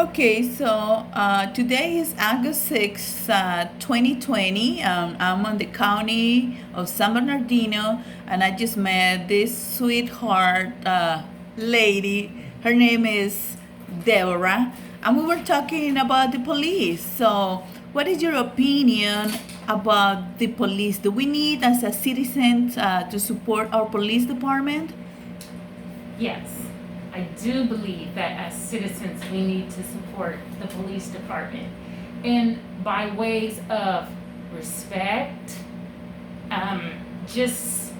Okay, so today is August 6th, 2020. I'm on the county of San Bernardino, and I just met this sweetheart lady. Her name is Deborah, and we were talking about the police. So, what is your opinion about the police? Do we need, as a citizen, to support our police department? Yes, I do believe that as citizens, we need to support the police department. And by ways of respect, just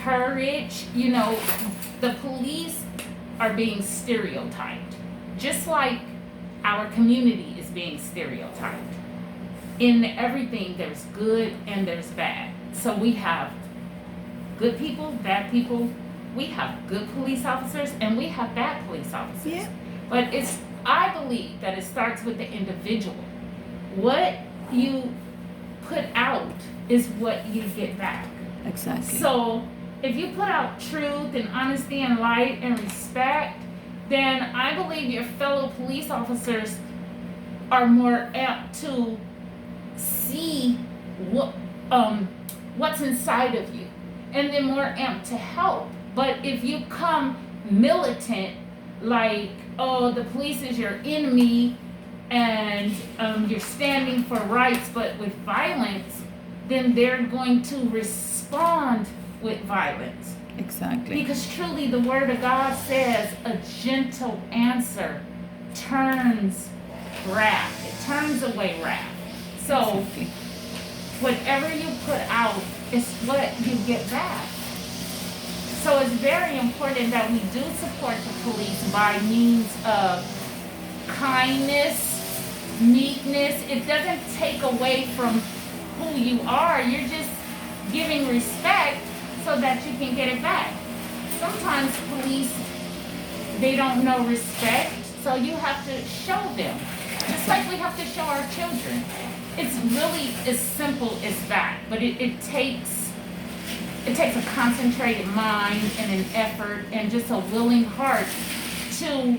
courage, the police are being stereotyped, just like our community is being stereotyped. In everything, there's good and there's bad. So we have good people, bad people. We have good police officers and we have bad police officers. Yeah. But I believe that it starts with the individual. What you put out is what you get back. Exactly. So if you put out truth and honesty and light and respect, then I believe your fellow police officers are more apt to see what's inside of you, and they're more amped to help. But if you come militant, like, oh, the police is your enemy, and you're standing for rights but with violence, then they're going to respond with violence. Exactly. Because truly the word of God says a gentle answer turns wrath. It turns away wrath. So Exactly. whatever you put out is what you get back. So it's very important that we do support the police by means of kindness, meekness. It doesn't take away from who you are. You're just giving respect so that you can get it back. Sometimes police, they don't know respect, so you have to show them. Just like we have to show our children. It's really as simple as that, but it takes a concentrated mind and an effort and just a willing heart to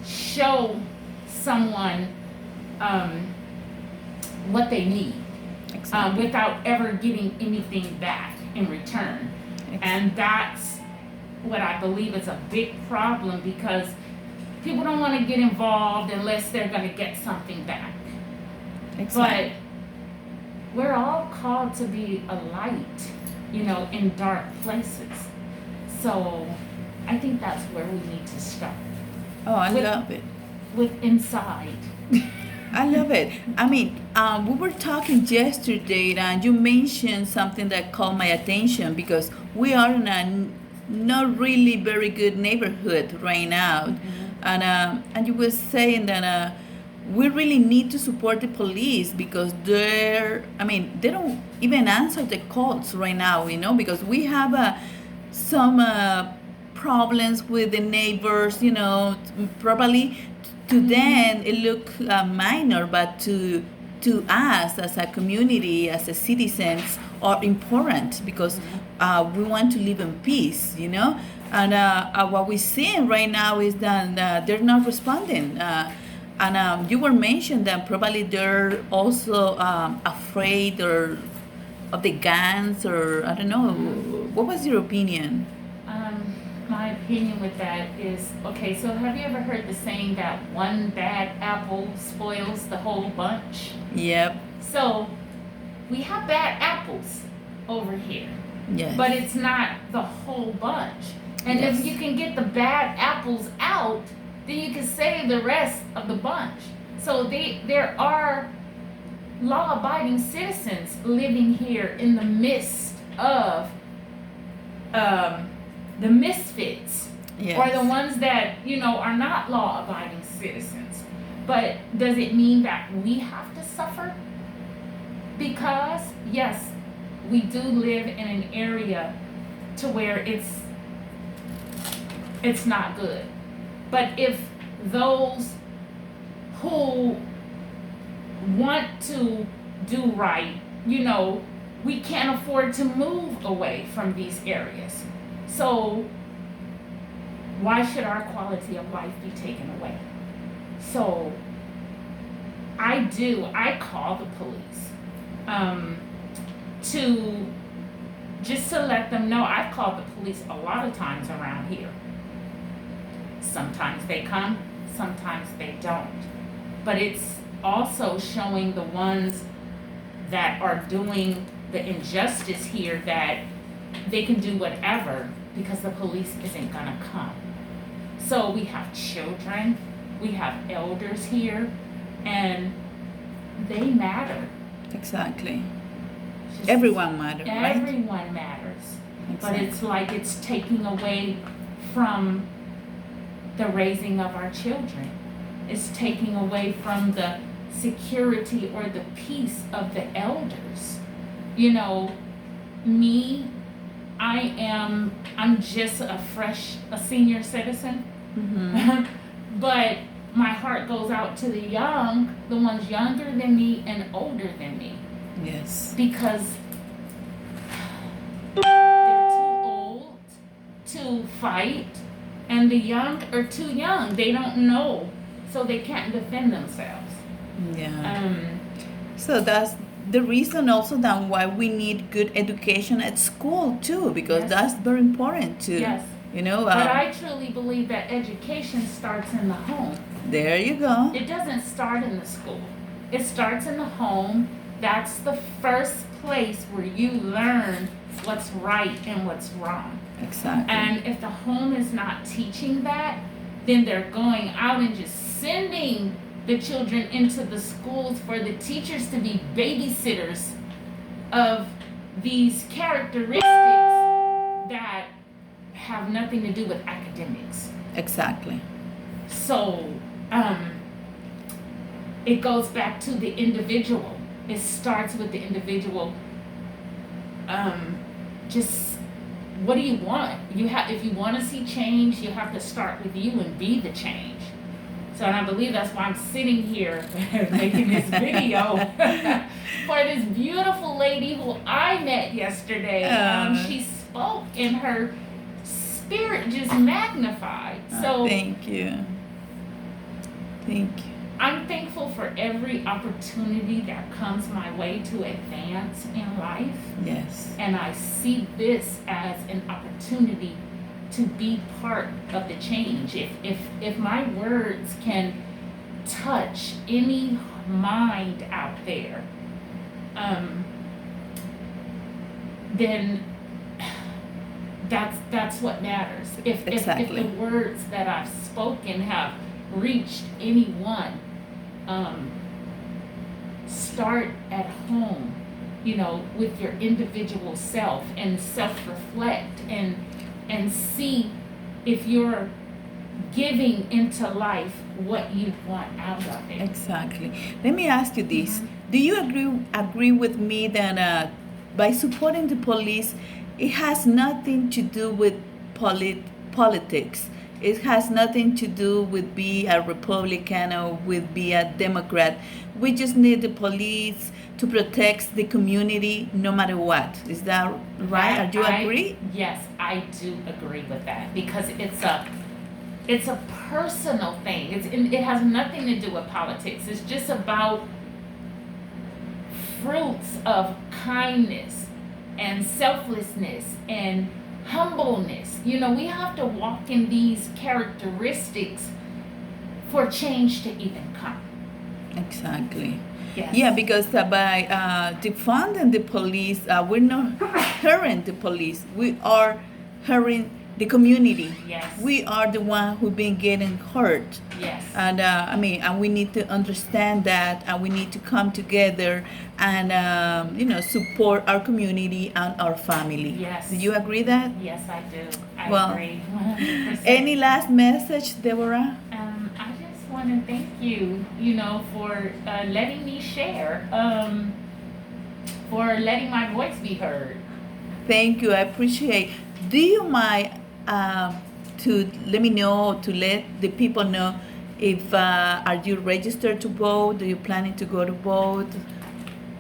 show someone what they need, Exactly. without ever getting anything back in return. And that's what I believe is a big problem, because people don't want to get involved unless they're going to get something back. Exactly. But we're all called to be a light, in dark places. So I think that's where we need to start. Oh, I With- love it. With inside. I love it. I mean, we were talking yesterday, and you mentioned something that caught my attention, because we are in a not really very good neighborhood right now, and you were saying that we really need to support the police, because they don't even answer the calls right now, because we have some problems with the neighbors, probably to them it look minor, but to us as a community, as a citizens, are important, because we want to live in peace, and what we're seeing right now is that they're not responding, and you were mentioned that probably they're also afraid or of the guns, or I don't know. What was your opinion? My opinion with that is, okay, so have you ever heard the saying that one bad apple spoils the whole bunch? Yep. So we have bad apples over here, Yes. but it's not the whole bunch. And Yes. if you can get the bad apples out, then you can save the rest of the bunch. So there are law-abiding citizens living here in the midst of the misfits, Yes. or the ones that are not law-abiding citizens. But does it mean that we have to suffer? Because yes, we do live in an area to where it's not good. But if those who want to do right, we can't afford to move away from these areas. So why should our quality of life be taken away? So I call the police to just to let them know. I've called the police a lot of times around here. Sometimes they come, sometimes they don't. But it's also showing the ones that are doing the injustice here that they can do whatever because the police isn't gonna come. So we have children, we have elders here, and they matter. Exactly. Just Everyone matters, right? Everyone matters. But Exactly. it's like it's taking away from the raising of our children. It's taking away from the security or the peace of the elders. You know, me, I'm just a senior citizen. Mm-hmm. But my heart goes out to the young, the ones younger than me and older than me, Yes. because they're too old to fight, and the young are too young. They don't know, so they can't defend themselves. Yeah. So that's the reason also that why we need good education at school too, because Yes. that's very important too. Yes. You know. But I truly believe that education starts in the home. There you go. It doesn't start in the school. It starts in the home. That's the first place where you learn what's right and what's wrong. Exactly. And if the home is not teaching that, then they're going out and just sending the children into the schools for the teachers to be babysitters of these characteristics that have nothing to do with academics. Exactly. So it goes back to the individual. It starts with the individual. Just what do you want? If you want to see change, you have to start with you and be the change. So, and I believe that's why I'm sitting here making this video for this beautiful lady who I met yesterday. She spoke and her spirit just magnified. So thank you. Thank you. I'm thankful for every opportunity that comes my way to advance in life. Yes. And I see this as an opportunity to be part of the change. If my words can touch any mind out there, then that's what matters. If Exactly. the words that I've spoken have reached anyone, start at home, with your individual self, and self-reflect and see if you're giving into life what you want out of it. Exactly. Let me ask you this: do you agree with me that by supporting the police, it has nothing to do with politics? It has nothing to do with be a Republican or with be a Democrat. We just need the police to protect the community no matter what. Is that right? Do you agree? Yes, I do agree with that, because it's a personal thing. It has nothing to do with politics. It's just about fruits of kindness and selflessness and humbleness. We have to walk in these characteristics for change to even come. Exactly. Yes. Yeah, because by defunding the police, we're not hurting the police. We are hurting the community. Yes. We are the one who've been getting hurt. Yes. And and we need to understand that, and we need to come together and support our community and our family. Yes. Do you agree that? Yes, I do. I Well, agree 100%. Any last message, Deborah? I just want to thank you, for letting me share, for letting my voice be heard. Thank you. I appreciate. Do you mind to let me know, to let the people know if are you registered to vote? Are you planning to go to vote?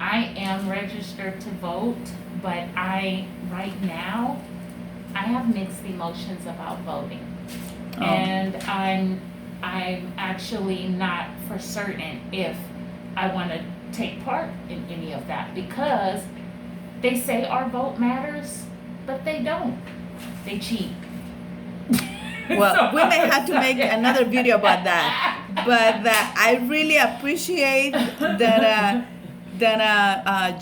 I am registered to vote, but right now, I have mixed emotions about voting. Oh. And I'm actually not for certain if I want to take part in any of that, because they say our vote matters, but they don't. They cheat. Well, we may have to make another video about that. But I really appreciate that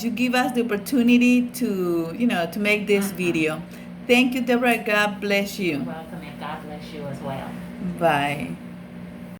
you give us the opportunity to to make this video. Thank you, Deborah. God bless You're you. welcome, and God bless you as well. Bye.